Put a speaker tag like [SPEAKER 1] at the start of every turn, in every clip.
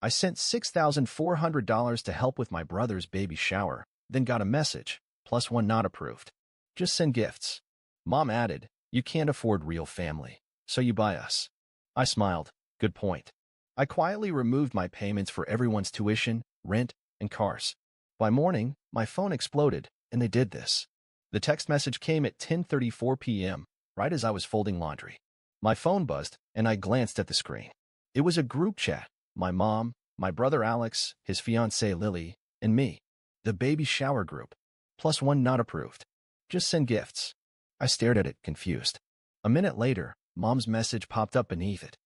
[SPEAKER 1] I sent $6,400 to help with my brother's baby shower, then got a message, +1 not approved. Just send gifts. Mom added, you can't afford real family, so you buy us. I smiled. Good point. I quietly removed my payments for everyone's tuition, rent, and cars. By morning, my phone exploded, and they did this. The text message came at 10:34 p.m., right as I was folding laundry. My phone buzzed, and I glanced at the screen. It was a group chat. My mom, my brother Alex, his fiancée Lily, and me. The baby shower group. +1 not approved. Just send gifts. I stared at it, confused. A minute later, Mom's message popped up beneath it.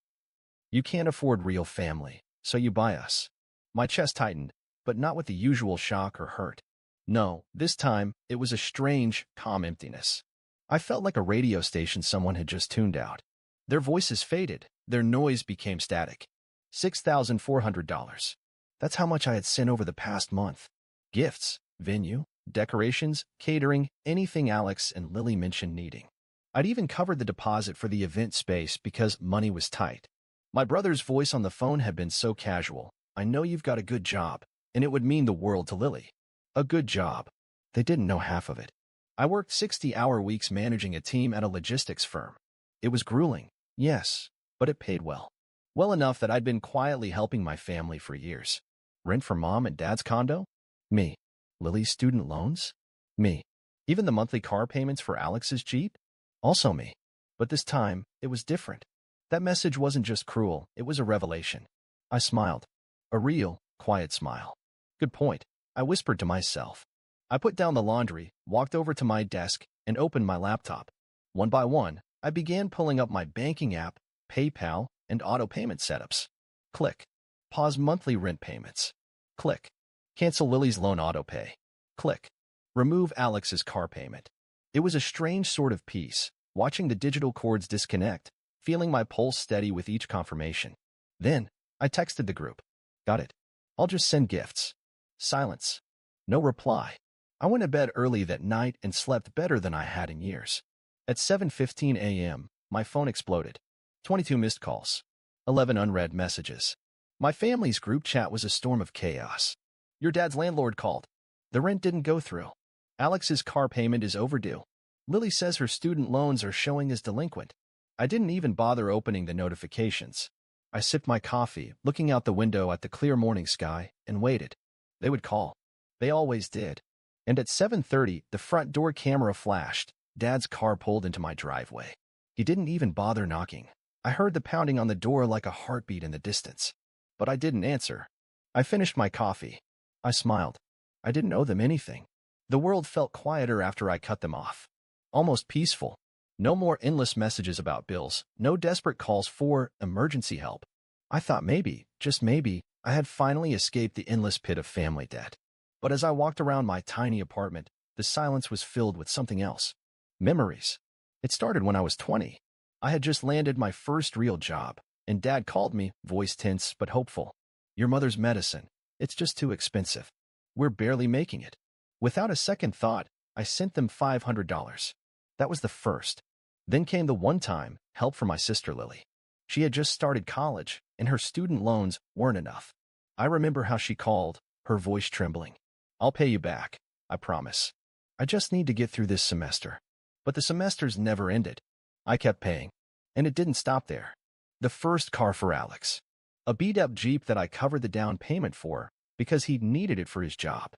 [SPEAKER 1] You can't afford real family, so you buy us. My chest tightened, but not with the usual shock or hurt. No, this time, it was a strange, calm emptiness. I felt like a radio station someone had just tuned out. Their voices faded, their noise became static. $6,400. That's how much I had sent over the past month. Gifts, venue, decorations, catering, anything Alex and Lily mentioned needing. I'd even covered the deposit for the event space because money was tight. My brother's voice on the phone had been so casual. I know you've got a good job, and it would mean the world to Lily. A good job. They didn't know half of it. I worked 60-hour weeks managing a team at a logistics firm. It was grueling, yes, but it paid well. Well enough that I'd been quietly helping my family for years. Rent for Mom and Dad's condo? Me. Lily's student loans? Me. Even the monthly car payments for Alex's Jeep? Also me. But this time, it was different. That message wasn't just cruel, it was a revelation. I smiled. A real, quiet smile. Good point, I whispered to myself. I put down the laundry, walked over to my desk, and opened my laptop. One by one, I began pulling up my banking app, PayPal, and auto payment setups. Click. Pause monthly rent payments. Click. Cancel Lily's loan autopay. Click. Remove Alex's car payment. It was a strange sort of peace, watching the digital cords disconnect, feeling my pulse steady with each confirmation. Then, I texted the group. Got it. I'll just send gifts. Silence. No reply. I went to bed early that night and slept better than I had in years. At 7:15 a.m., my phone exploded. 22 missed calls. 11 unread messages. My family's group chat was a storm of chaos. Your dad's landlord called. The rent didn't go through. Alex's car payment is overdue. Lily says her student loans are showing as delinquent. I didn't even bother opening the notifications. I sipped my coffee, looking out the window at the clear morning sky, and waited. They would call. They always did. And at 7:30, the front door camera flashed. Dad's car pulled into my driveway. He didn't even bother knocking. I heard the pounding on the door like a heartbeat in the distance. But I didn't answer. I finished my coffee. I smiled. I didn't owe them anything. The world felt quieter after I cut them off. Almost peaceful. No more endless messages about bills, no desperate calls for emergency help. I thought maybe, just maybe, I had finally escaped the endless pit of family debt. But as I walked around my tiny apartment, the silence was filled with something else. Memories. It started when I was 20. I had just landed my first real job, and Dad called me, voice tense but hopeful. Your mother's medicine. It's just too expensive. We're barely making it. Without a second thought, I sent them $500. That was the first. Then came the one-time help for my sister Lily. She had just started college, and her student loans weren't enough. I remember how she called, her voice trembling. I'll pay you back, I promise. I just need to get through this semester. But the semesters never ended. I kept paying. And it didn't stop there. The first car for Alex. A beat-up Jeep that I covered the down payment for because he needed it for his job.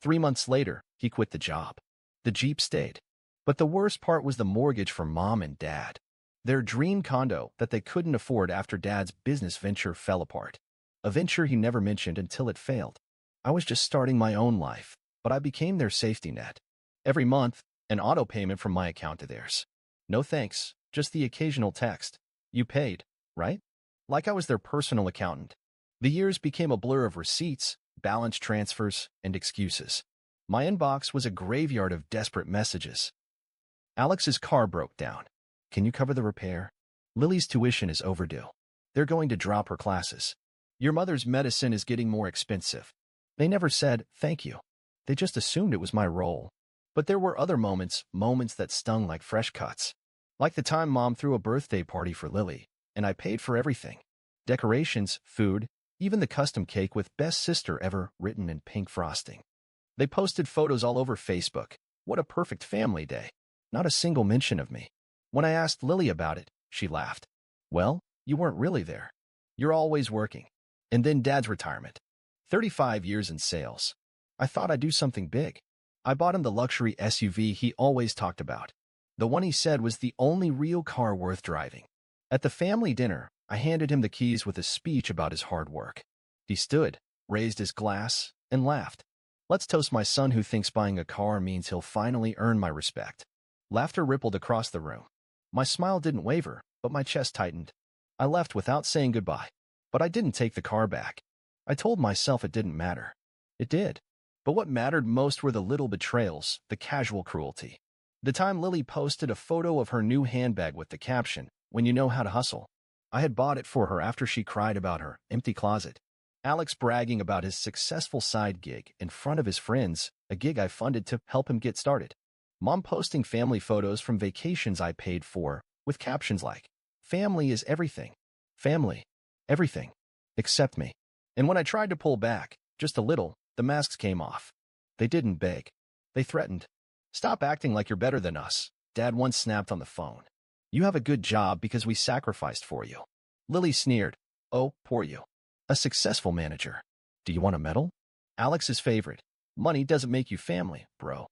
[SPEAKER 1] 3 months later, he quit the job. The Jeep stayed. But the worst part was the mortgage for Mom and Dad. Their dream condo that they couldn't afford after Dad's business venture fell apart. A venture he never mentioned until it failed. I was just starting my own life, but I became their safety net. Every month, an auto payment from my account to theirs. No thanks, just the occasional text. You paid, right? Like I was their personal accountant. The years became a blur of receipts, balance transfers, and excuses. My inbox was a graveyard of desperate messages. Alex's car broke down. Can you cover the repair? Lily's tuition is overdue. They're going to drop her classes. Your mother's medicine is getting more expensive. They never said, thank you. They just assumed it was my role. But there were other moments that stung like fresh cuts. Like the time Mom threw a birthday party for Lily, and I paid for everything. Decorations, food, Even the custom cake with best sister ever written in pink frosting. They posted photos all over Facebook. What a perfect family day. Not a single mention of me. When I asked Lily about it, she laughed. Well, you weren't really there. You're always working. And then Dad's retirement. 35 years in sales. I thought I'd do something big. I bought him the luxury SUV he always talked about. The one he said was the only real car worth driving. At the family dinner, I handed him the keys with a speech about his hard work. He stood, raised his glass, and laughed. Let's toast my son who thinks buying a car means he'll finally earn my respect. Laughter rippled across the room. My smile didn't waver, but my chest tightened. I left without saying goodbye. But I didn't take the car back. I told myself it didn't matter. It did. But what mattered most were the little betrayals, the casual cruelty. The time Lily posted a photo of her new handbag with the caption, "When you know how to hustle." I had bought it for her after she cried about her empty closet. Alex bragging about his successful side gig in front of his friends, a gig I funded to help him get started. Mom posting family photos from vacations I paid for, with captions like, "Family is everything. Family. Everything. Except me." And when I tried to pull back, just a little, the masks came off. They didn't beg. They threatened. "Stop acting like you're better than us," Dad once snapped on the phone. "You have a good job because we sacrificed for you." Lily sneered. "Oh, poor you. A successful manager. Do you want a medal?" Alex's favorite. "Money doesn't make you family, bro."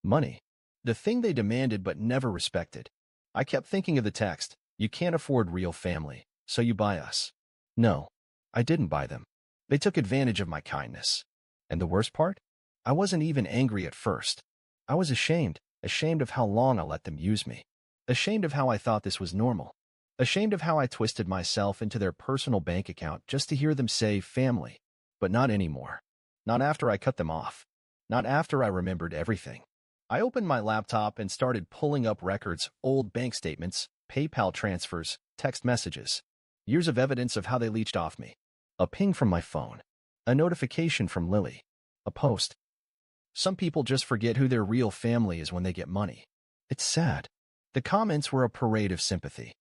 [SPEAKER 1] Money. The thing they demanded but never respected. I kept thinking of the text, "You can't afford real family, so you buy us." No, I didn't buy them. They took advantage of my kindness. And the worst part? I wasn't even angry at first. I was ashamed of how long I let them use me. Ashamed of how I thought this was normal. Ashamed of how I twisted myself into their personal bank account just to hear them say family. But not anymore. Not after I cut them off. Not after I remembered everything. I opened my laptop and started pulling up records, old bank statements, PayPal transfers, text messages. Years of evidence of how they leached off me. A ping from my phone. A notification from Lily. A post. Some people just forget who their real family is when they get money. It's sad. The comments were a parade of sympathy.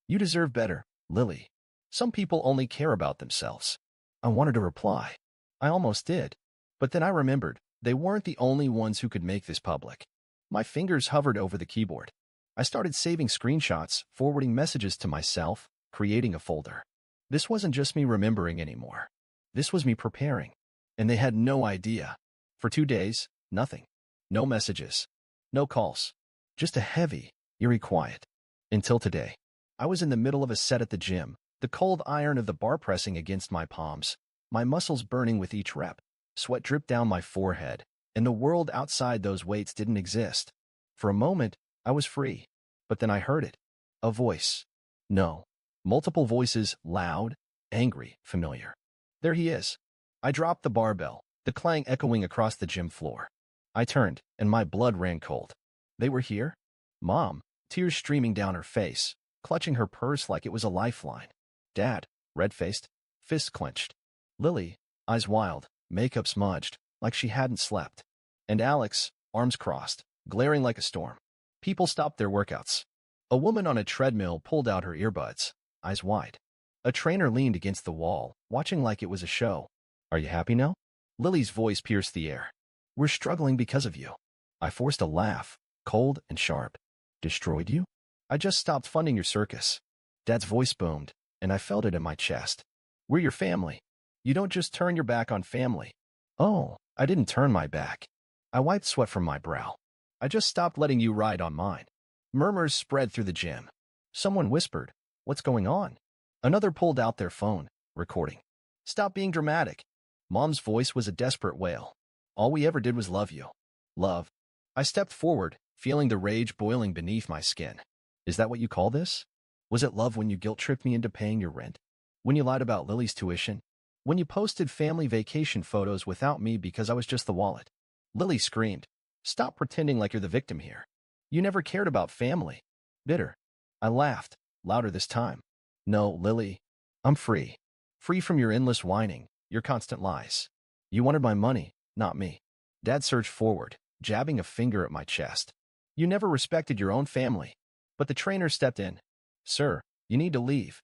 [SPEAKER 1] "You deserve better, Lily. Some people only care about themselves." I wanted to reply. I almost did. But then I remembered, they weren't the only ones who could make this public. My fingers hovered over the keyboard. I started saving screenshots, forwarding messages to myself, creating a folder. This wasn't just me remembering anymore. This was me preparing. And they had no idea. For 2 days, nothing. No messages. No calls. Just a heavy, eerie quiet. Until today. I was in the middle of a set at the gym, the cold iron of the bar pressing against my palms, my muscles burning with each rep. Sweat dripped down my forehead, and the world outside those weights didn't exist. For a moment, I was free. But then I heard it. A voice. No. Multiple voices, loud, angry, familiar. There he is. I dropped the barbell, the clang echoing across the gym floor. I turned, and my blood ran cold. They were here? Mom, tears streaming down her face, clutching her purse like it was a lifeline. Dad, red-faced, fists clenched. Lily, eyes wild, makeup smudged, like she hadn't slept. And Alex, arms crossed, glaring like a storm. People stopped their workouts. A woman on a treadmill pulled out her earbuds, eyes wide. A trainer leaned against the wall, watching like it was a show. "Are you happy now?" Lily's voice pierced the air. "We're struggling because of you." I forced a laugh, cold and sharp. "Destroyed you?" "I just stopped funding your circus." Dad's voice boomed, and I felt it in my chest. "We're your family. You don't just turn your back on family." "Oh, I didn't turn my back." I wiped sweat from my brow. "I just stopped letting you ride on mine." Murmurs spread through the gym. Someone whispered, "What's going on?" Another pulled out their phone, recording. "Stop being dramatic." Mom's voice was a desperate wail. "All we ever did was love you." Love. I stepped forward, feeling the rage boiling beneath my skin. "Is that what you call this? Was it love when you guilt-tripped me into paying your rent? When you lied about Lily's tuition? When you posted family vacation photos without me because I was just the wallet?" Lily screamed. "Stop pretending like you're the victim here. You never cared about family." Bitter. I laughed, louder this time. "No, Lily. I'm free. Free from your endless whining, your constant lies. You wanted my money, not me." Dad surged forward, jabbing a finger at my chest. "You never respected your own family." But the trainer stepped in. "Sir, you need to leave."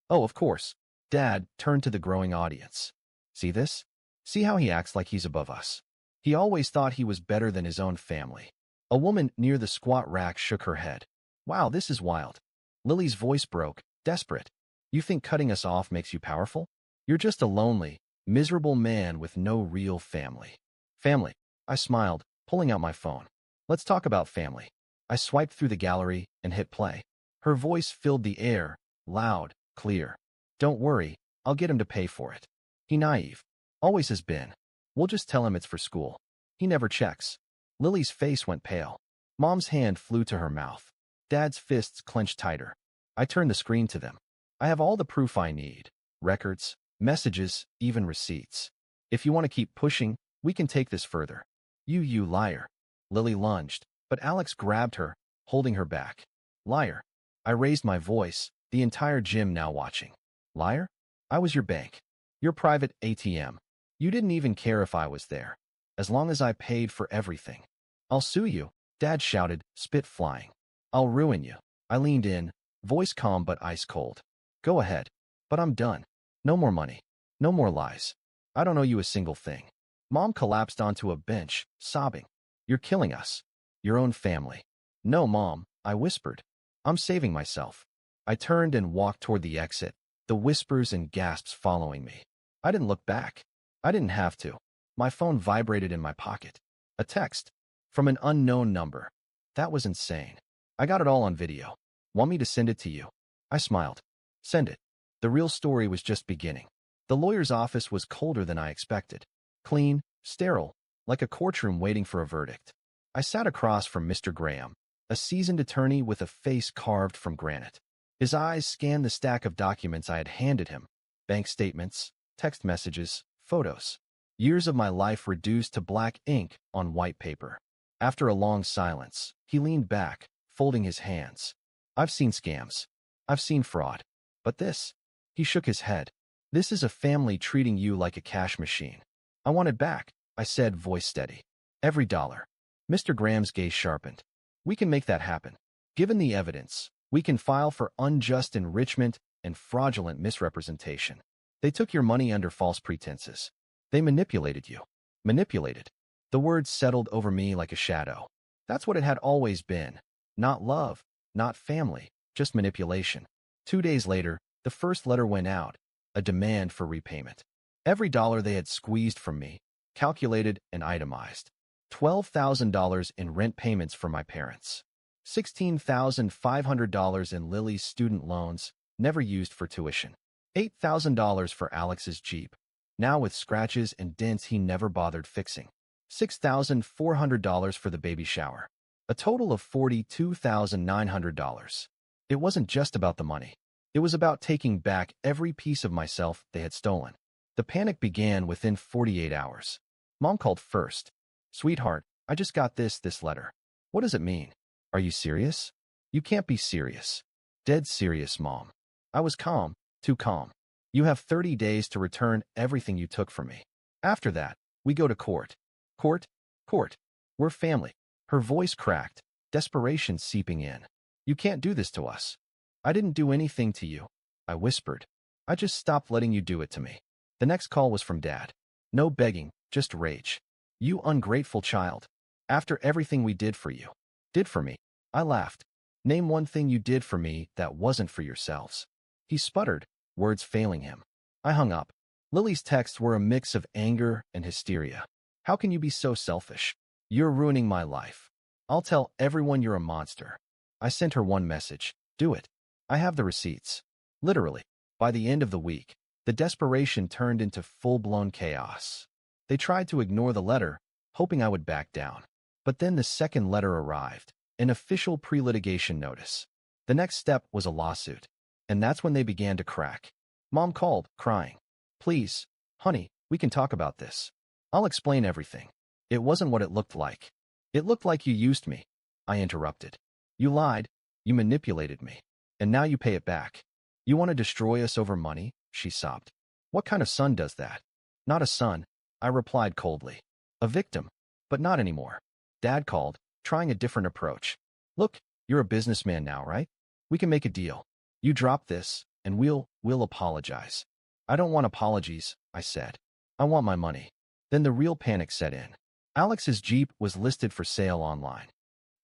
[SPEAKER 1] "Oh, of course. Dad turned to the growing audience. See this? See how he acts like he's above us. He always thought he was better than his own family. A woman near the squat rack shook her head. Wow, this is wild. Lily's voice broke, desperate. You think cutting us off makes you powerful? You're just a lonely, miserable man with no real family. Family. I smiled, pulling out my phone. Let's talk about family. I swiped through the gallery and hit play. Her voice filled the air, loud, clear. Don't worry, I'll get him to pay for it. He naive. Always has been. We'll just tell him it's for school. He never checks. Lily's face went pale. Mom's hand flew to her mouth. Dad's fists clenched tighter. I turned the screen to them. I have all the proof I need. Records, messages, even receipts. If you want to keep pushing, we can take this further. You liar. Lily lunged, but Alex grabbed her, holding her back. Liar. I raised my voice, the entire gym now watching. Liar? I was your bank. Your private ATM. You didn't even care if I was there. As long as I paid for everything. I'll sue you, Dad shouted, spit flying. I'll ruin you. I leaned in, voice calm but ice cold. Go ahead. But I'm done. No more money. No more lies. I don't owe you a single thing. Mom collapsed onto a bench, sobbing. You're killing us. Your own family. No, Mom, I whispered. I'm saving myself. I turned and walked toward the exit, the whispers and gasps following me. I didn't look back. I didn't have to. My phone vibrated in my pocket. A text. From an unknown number. That was insane. I got it all on video. Want me to send it to you? I smiled. Send it. The real story was just beginning. The lawyer's office was colder than I expected. Clean, sterile, like a courtroom waiting for a verdict. I sat across from Mr. Graham, a seasoned attorney with a face carved from granite. His eyes scanned the stack of documents I had handed him. Bank statements, text messages, photos. Years of my life reduced to black ink on white paper. After a long silence, he leaned back, folding his hands. I've seen scams. I've seen fraud. But this? He shook his head. This is a family treating you like a cash machine. I want it back, I said, voice steady. Every dollar. Mr. Graham's gaze sharpened. We can make that happen. Given the evidence, we can file for unjust enrichment and fraudulent misrepresentation. They took your money under false pretenses. They manipulated you. Manipulated. The words settled over me like a shadow. That's what it had always been. Not love, not family, just manipulation. 2 days later, the first letter went out, a demand for repayment. Every dollar they had squeezed from me, calculated and itemized. $12,000 in rent payments for my parents. $16,500 in Lily's student loans, never used for tuition. $8,000 for Alex's Jeep, now with scratches and dents he never bothered fixing. $6,400 for the baby shower. A total of $42,900. It wasn't just about the money. It was about taking back every piece of myself they had stolen. The panic began within 48 hours. Mom called first. Sweetheart, I just got this letter. What does it mean? Are you serious? You can't be serious. Dead serious, Mom. I was calm, too calm. You have 30 days to return everything you took from me. After that, we go to court. Court? Court. We're family. Her voice cracked, desperation seeping in. You can't do this to us. I didn't do anything to you, I whispered. I just stopped letting you do it to me. The next call was from Dad. No begging, just rage. You ungrateful child. After everything we did for you. Did for me. I laughed. Name one thing you did for me that wasn't for yourselves. He sputtered, words failing him. I hung up. Lily's texts were a mix of anger and hysteria. How can you be so selfish? You're ruining my life. I'll tell everyone you're a monster. I sent her one message. Do it. I have the receipts. Literally. By the end of the week, the desperation turned into full-blown chaos. They tried to ignore the letter, hoping I would back down. But then the second letter arrived, an official pre-litigation notice. The next step was a lawsuit. And that's when they began to crack. Mom called, crying. Please, honey, we can talk about this. I'll explain everything. It wasn't what it looked like. It looked like you used me. I interrupted. You lied. You manipulated me. And now you pay it back. You want to destroy us over money? She sobbed. What kind of son does that? Not a son, I replied coldly. A victim. But not anymore. Dad called, trying a different approach. Look, you're a businessman now, right? We can make a deal. You drop this, and we'll apologize. I don't want apologies, I said. I want my money. Then the real panic set in. Alex's Jeep was listed for sale online.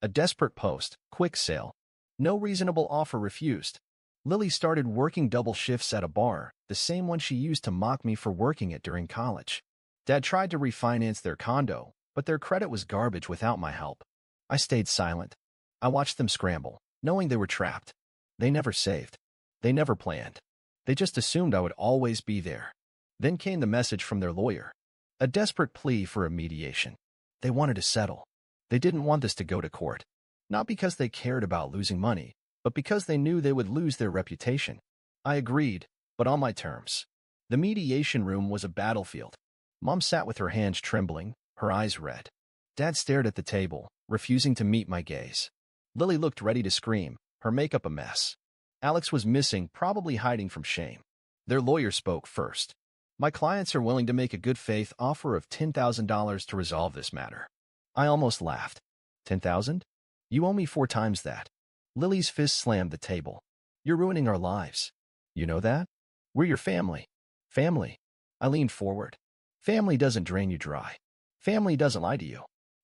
[SPEAKER 1] A desperate post, quick sale. No reasonable offer refused. Lily started working double shifts at a bar, the same one she used to mock me for working it during college. Dad tried to refinance their condo, but their credit was garbage without my help. I stayed silent. I watched them scramble, knowing they were trapped. They never saved. They never planned. They just assumed I would always be there. Then came the message from their lawyer. A desperate plea for a mediation. They wanted to settle. They didn't want this to go to court. Not because they cared about losing money, but because they knew they would lose their reputation. I agreed, but on my terms. The mediation room was a battlefield. Mom sat with her hands trembling, her eyes red. Dad stared at the table, refusing to meet my gaze. Lily looked ready to scream, her makeup a mess. Alex was missing, probably hiding from shame. Their lawyer spoke first. My clients are willing to make a good-faith offer of $10,000 to resolve this matter. I almost laughed. 10,000? You owe me 4 times that. Lily's fist slammed the table. You're ruining our lives. You know that? We're your family. Family. I leaned forward. Family doesn't drain you dry. Family doesn't lie to you.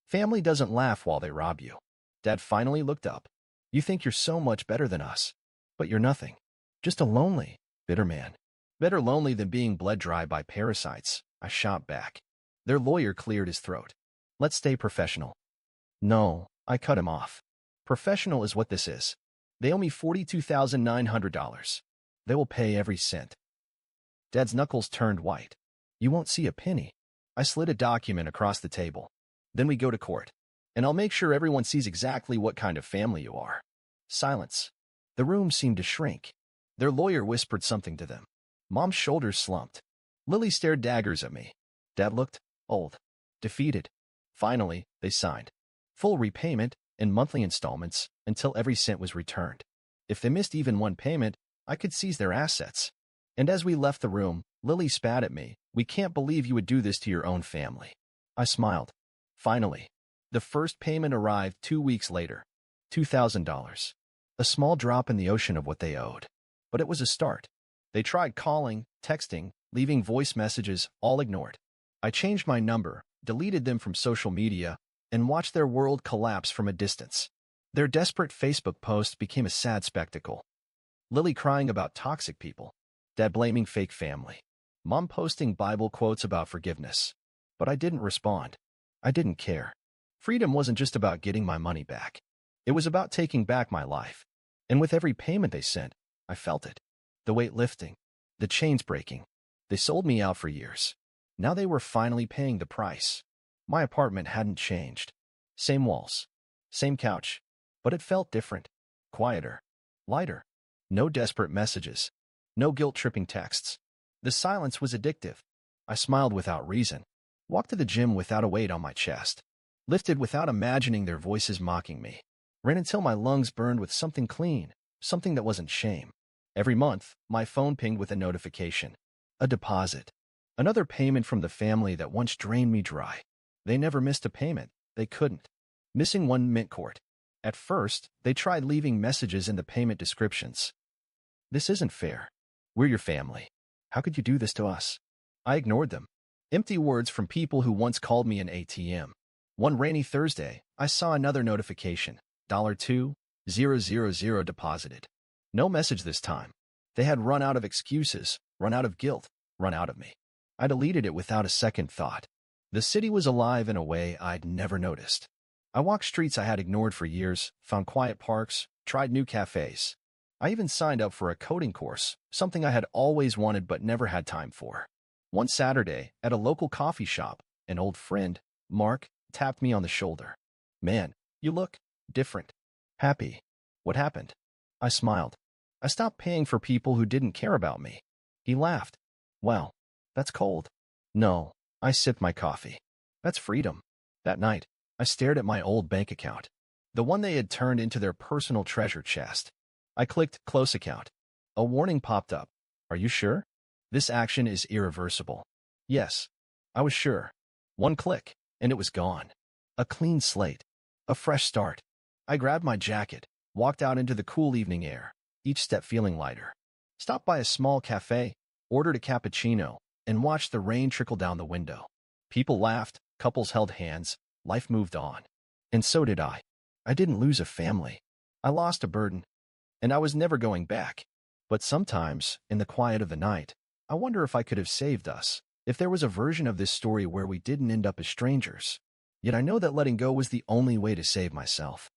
[SPEAKER 1] Family doesn't laugh while they rob you. Dad finally looked up. You think you're so much better than us. But you're nothing. Just a lonely, bitter man. Better lonely than being bled dry by parasites, I shot back. Their lawyer cleared his throat. Let's stay professional. No, I cut him off. Professional is what this is. They owe me $42,900. They will pay every cent. Dad's knuckles turned white. You won't see a penny. I slid a document across the table. Then we go to court. And I'll make sure everyone sees exactly what kind of family you are. Silence. The room seemed to shrink. Their lawyer whispered something to them. Mom's shoulders slumped. Lily stared daggers at me. Dad looked old, defeated. Finally, they signed. Full repayment in monthly installments until every cent was returned. If they missed even one payment, I could seize their assets. And as we left the room, Lily spat at me. We can't believe you would do this to your own family. I smiled. Finally, the first payment arrived 2 weeks later. $2,000. A small drop in the ocean of what they owed. But it was a start. They tried calling, texting, leaving voice messages, all ignored. I changed my number, deleted them from social media, and watched their world collapse from a distance. Their desperate Facebook post became a sad spectacle. Lily crying about toxic people. Dad blaming fake family. Mom posting Bible quotes about forgiveness. But I didn't respond. I didn't care. Freedom wasn't just about getting my money back. It was about taking back my life. And with every payment they sent, I felt it. The weight lifting. The chains breaking. They sold me out for years. Now they were finally paying the price. My apartment hadn't changed. Same walls. Same couch. But it felt different. Quieter. Lighter. No desperate messages. No guilt-tripping texts. The silence was addictive. I smiled without reason. Walked to the gym without a weight on my chest. Lifted without imagining their voices mocking me. Ran until my lungs burned with something clean. Something that wasn't shame. Every month, my phone pinged with a notification. A deposit. Another payment from the family that once drained me dry. They never missed a payment. They couldn't. Missing one meant court. At first, they tried leaving messages in the payment descriptions. This isn't fair. We're your family. How could you do this to us? I ignored them. Empty words from people who once called me an ATM. One rainy Thursday, I saw another notification. $2,000 deposited. No message this time. They had run out of excuses, run out of guilt, run out of me. I deleted it without a second thought. The city was alive in a way I'd never noticed. I walked streets I had ignored for years, found quiet parks, tried new cafes. I even signed up for a coding course, something I had always wanted but never had time for. One Saturday, at a local coffee shop, an old friend, Mark, tapped me on the shoulder. Man, you look different. Happy. What happened? I smiled. I stopped paying for people who didn't care about me. He laughed. Well, that's cold. No, I sipped my coffee. That's freedom. That night, I stared at my old bank account, the one they had turned into their personal treasure chest. I clicked Close Account. A warning popped up. Are you sure? This action is irreversible. Yes, I was sure. One click, and it was gone. A clean slate. A fresh start. I grabbed my jacket, walked out into the cool evening air, each step feeling lighter. Stopped by a small cafe, ordered a cappuccino, and watched the rain trickle down the window. People laughed, couples held hands, life moved on. And so did I. I didn't lose a family. I lost a burden, and I was never going back. But sometimes, in the quiet of the night, I wonder if I could have saved us, if there was a version of this story where we didn't end up as strangers. Yet I know that letting go was the only way to save myself.